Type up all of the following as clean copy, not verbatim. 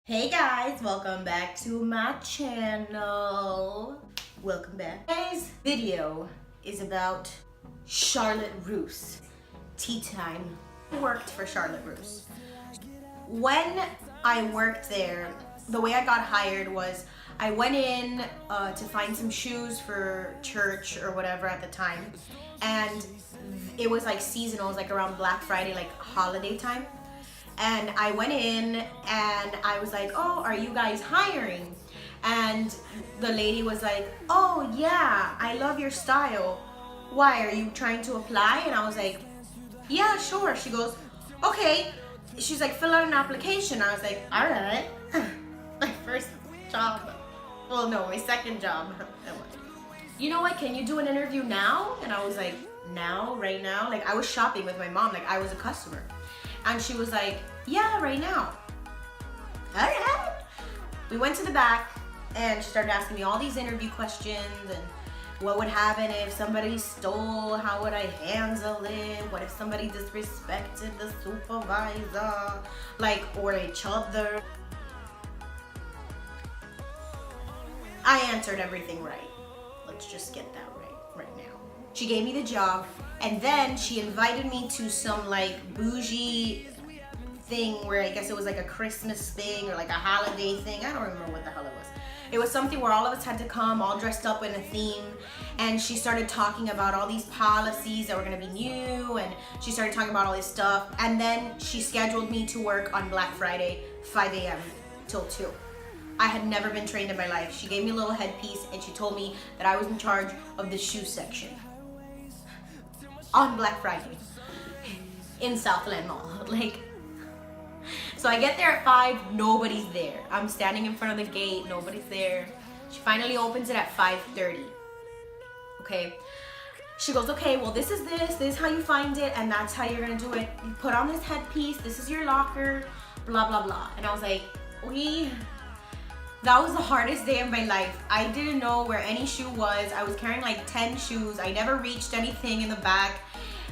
Hey guys, welcome back to my channel. Welcome back. Today's video is about Charlotte Russe. Tea time. I worked for Charlotte Russe. When I worked there, the way I got hired was I went in to find some shoes for church or whatever at the time, and it was like seasonal. It was like around Black Friday, like holiday time. And I went in and I was like, oh, are you guys hiring? And the lady was like, oh yeah, I love your style. Why, are you trying to apply? And I was like, yeah, sure. She goes, okay. She's like, fill out an application. I was like, all right. My first job. Well, no, my second job. You know what, can you do an interview now? And I was like, now, right now? Like I was shopping with my mom, like I was a customer. And she was like, yeah, right now. All right. We went to the back and she started asking me all these interview questions and what would happen if somebody stole, how would I handle it? What if somebody disrespected the supervisor, like, or each other? I answered everything right. Let's just get that right now. She gave me the job, and then she invited me to some like bougie thing where I guess it was like a Christmas thing or like a holiday thing. I don't remember what the hell it was. It was something where all of us had to come all dressed up in a theme, and she started talking about all these policies that were gonna be new, and she started talking about all this stuff, and then she scheduled me to work on Black Friday, 5 a.m. till 2. I had never been trained in my life. She gave me a little headpiece and she told me that I was in charge of the shoe section on Black Friday in Southland Mall. Like, so I get there at 5, nobody's there. I'm standing in front of the gate, nobody's there. She finally opens it at 5:30. Okay. She goes, okay, well this is how you find it, and that's how you're gonna do it. You put on this headpiece, this is your locker, blah, blah, blah. And I was like, that was the hardest day of my life. I didn't know where any shoe was. I was carrying like 10 shoes. I never reached anything in the back.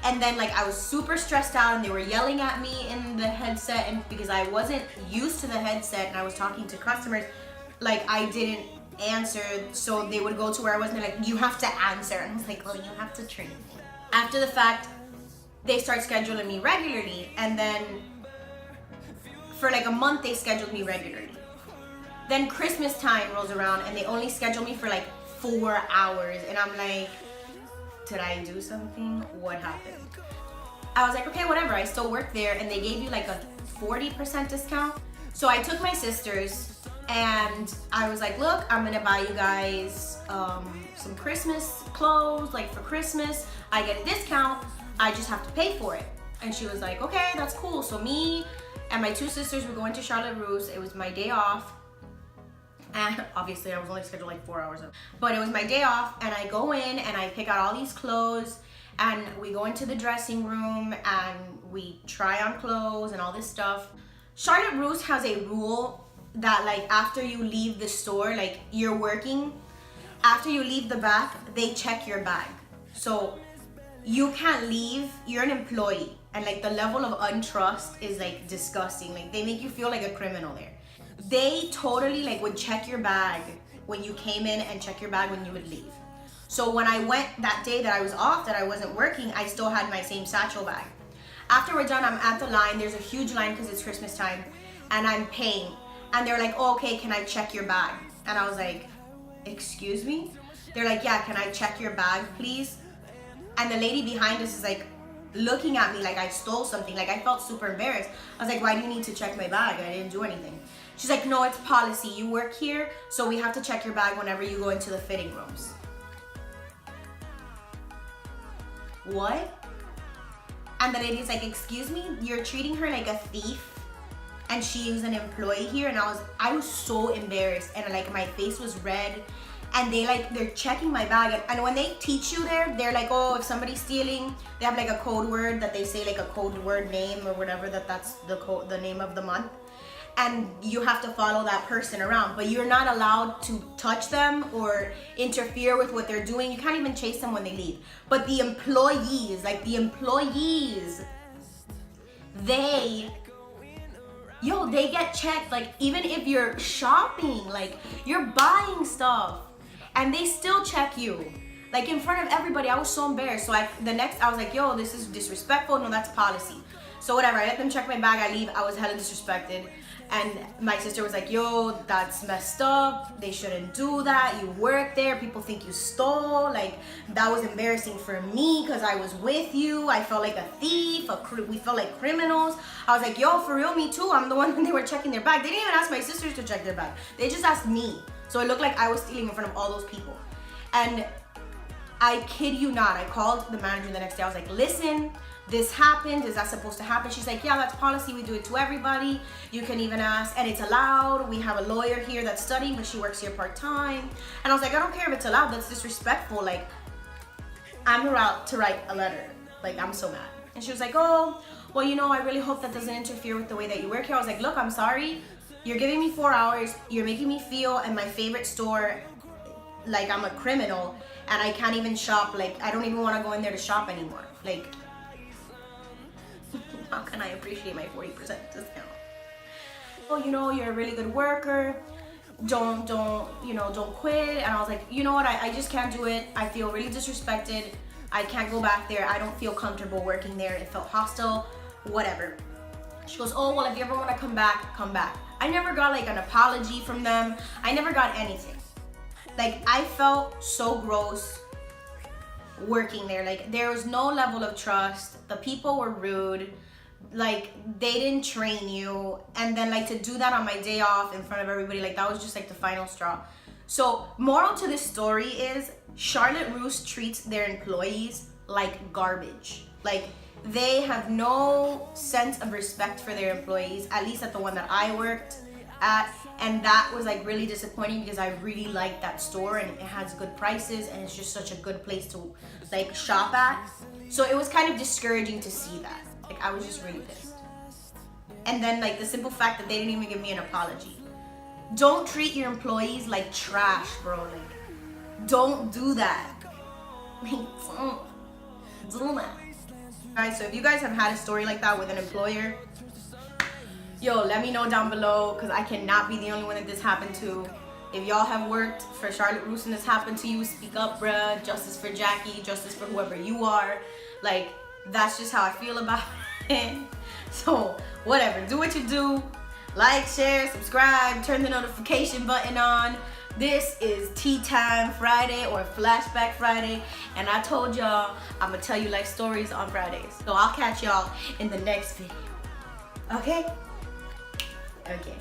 And then like I was super stressed out and they were yelling at me in the headset, and because I wasn't used to the headset and I was talking to customers, like I didn't answer, so they would go to where I was and they're like, you have to answer. And I was like, well, you have to train me. After the fact, they start scheduling me regularly, and then for like a month they scheduled me regularly. Then Christmas time rolls around and they only schedule me for like 4 hours, and I'm like, did I do something? What happened? I was like, okay, whatever. I still work there, and they gave you like a 40% discount. So I took my sisters and I was like, look, I'm gonna buy you guys some Christmas clothes, like for Christmas. I get a discount, I just have to pay for it. And she was like, okay, that's cool. So me and my 2 sisters were going to Charlotte Russe. It was my day off. And obviously I was only scheduled like 4 hours, but it was my day off, and I go in and I pick out all these clothes, and we go into the dressing room and we try on clothes and all this stuff. Charlotte Russe has a rule that like after you leave the store, like you're working, after you leave the back, they check your bag. So you can't leave, you're an employee, and like the level of untrust is like disgusting. Like they make you feel like a criminal there. They totally like would check your bag when you came in and check your bag when you would leave. So when I went that day that I was off, that I wasn't working, I still had my same satchel bag. After we're done, I'm at the line. There's a huge line because it's Christmas time, and I'm paying. And they're like, oh, okay, can I check your bag? And I was like, excuse me? They're like, yeah, can I check your bag, please? And the lady behind us is like looking at me like I stole something. Like I felt super embarrassed. I was like, why do you need to check my bag? I didn't do anything. She's like, no, it's policy. You work here, so we have to check your bag whenever you go into the fitting rooms. What? And the lady's like, excuse me, you're treating her like a thief, and she is an employee here. And I was so embarrassed, and like my face was red, and they're checking my bag. And when they teach you there, they're like, oh, if somebody's stealing, they have like a code word that they say, like a code word name or whatever, that's the name of the month. And you have to follow that person around, but you're not allowed to touch them or interfere with what they're doing. You can't even chase them when they leave. But the employees, they yo, they get checked. Like, even if you're shopping, like, you're buying stuff, and they still check you. Like, in front of everybody. I was so embarrassed. So I was like, yo, this is disrespectful. No, that's policy. So whatever, I let them check my bag, I leave. I was hella disrespected. And my sister was like, yo, that's messed up. They shouldn't do that. You work there. People think you stole. Like, that was embarrassing for me because I was with you. I felt like a thief. We felt like criminals. I was like, yo, for real, me too. I'm the one when they were checking their bag. They didn't even ask my sisters to check their bag. They just asked me. So it looked like I was stealing in front of all those people. And I kid you not, I called the manager the next day. I was like, listen, this happened. Is that supposed to happen? She's like, yeah, that's policy. We do it to everybody. You can even ask, and it's allowed. We have a lawyer here that's studying, but she works here part-time. And I was like, I don't care if it's allowed. That's disrespectful. Like, I'm about to write a letter. Like, I'm so mad. And she was like, oh, well, you know, I really hope that doesn't interfere with the way that you work here. I was like, look, I'm sorry. You're giving me 4 hours. You're making me feel in my favorite store like I'm a criminal, and I can't even shop. Like, I don't even want to go in there to shop anymore. Like, how can I appreciate my 40% discount? Oh, you know, you're a really good worker. Don't quit. And I was like, you know what? I just can't do it. I feel really disrespected. I can't go back there. I don't feel comfortable working there. It felt hostile, whatever. She goes, oh, well, if you ever want to come back, come back. I never got like an apology from them. I never got anything. Like, I felt so gross working there. Like, there was no level of trust. The people were rude. Like, they didn't train you. And then, like, to do that on my day off in front of everybody, like, that was just like the final straw. So, moral to this story is Charlotte Russe treats their employees like garbage. Like, they have no sense of respect for their employees, at least at the one that I worked at. And that was like really disappointing because I really liked that store and it has good prices and it's just such a good place to like shop at. So it was kind of discouraging to see that. Like, I was just really pissed. And then like the simple fact that they didn't even give me an apology. Don't treat your employees like trash, bro. Like, don't do that. Like, don't do that. Guys, so if you guys have had a story like that with an employer, yo, let me know down below, because I cannot be the only one that this happened to. If y'all have worked for Charlotte Russe and this happened to you, speak up, bruh. Justice for Jackie, justice for whoever you are. Like, that's just how I feel about it. So, whatever, do what you do. Like, share, subscribe, turn the notification button on. This is Tea Time Friday or Flashback Friday, and I told y'all I'm gonna tell you life stories on Fridays. So I'll catch y'all in the next video. Okay? Okay.